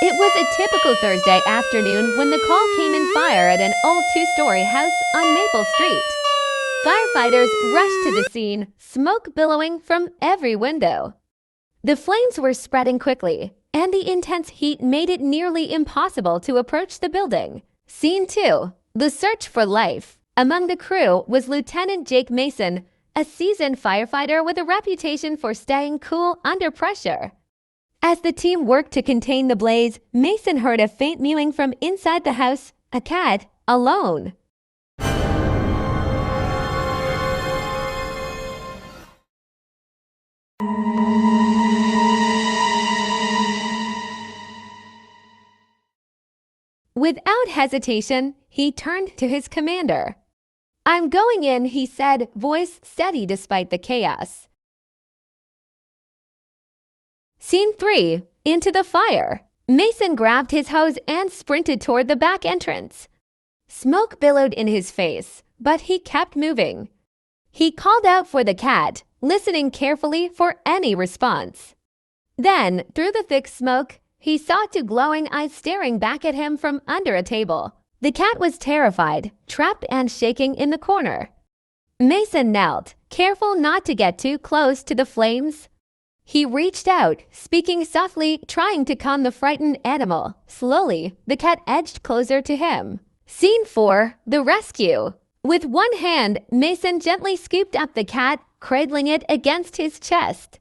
It was a typical Thursday afternoon when the call came in fire at an old two-story house on Maple Street. Firefighters rushed to the scene, smoke billowing from every window. The flames were spreading quickly, and the intense heat made it nearly impossible to approach the building. Scene 2. The search for life. Among the crew was Lieutenant Jake Mason, a seasoned firefighter with a reputation for staying cool under pressure. As the team worked to contain the blaze, Mason heard a faint mewing from inside the house, a cat, alone. Without hesitation, he turned to his commander. "I'm going in," he said, voice steady despite the chaos. Scene 3. Into the fire. Mason grabbed his hose and sprinted toward the back entrance. Smoke billowed in his face, but he kept moving. He called out for the cat, listening carefully for any response. Then, through the thick smoke, he saw two glowing eyes staring back at him from under a table. The cat was terrified, trapped and shaking in the corner. Mason knelt, careful not to get too close to the flames. He reached out, speaking softly, trying to calm the frightened animal. Slowly, the cat edged closer to him. Scene 4. The rescue. With one hand, Mason gently scooped up the cat, cradling it against his chest.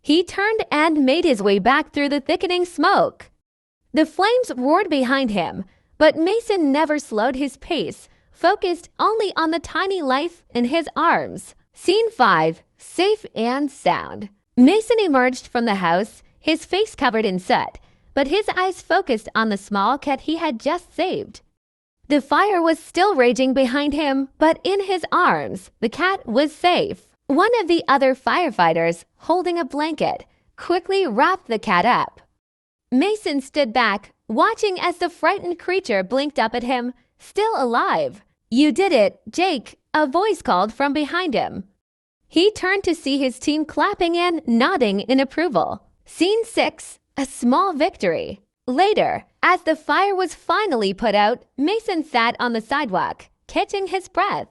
He turned and made his way back through the thickening smoke. The flames roared behind him, but Mason never slowed his pace, focused only on the tiny life in his arms. Scene 5. Safe and sound. Mason emerged from the house, his face covered in soot, but his eyes focused on the small cat he had just saved. The fire was still raging behind him, but in his arms, the cat was safe. One of the other firefighters, holding a blanket, quickly wrapped the cat up. Mason stood back, watching as the frightened creature blinked up at him, still alive. "You did it, Jake," a voice called from behind him. He turned to see his team clapping and nodding in approval. Scene 6. A small victory. Later, as the fire was finally put out, Mason sat on the sidewalk, catching his breath.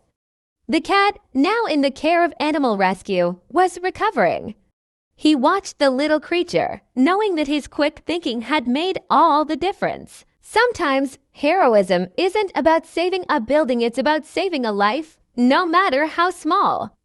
The cat, now in the care of animal rescue, was recovering. He watched the little creature, knowing that his quick thinking had made all the difference. Sometimes, heroism isn't about saving a building, it's about saving a life, no matter how small.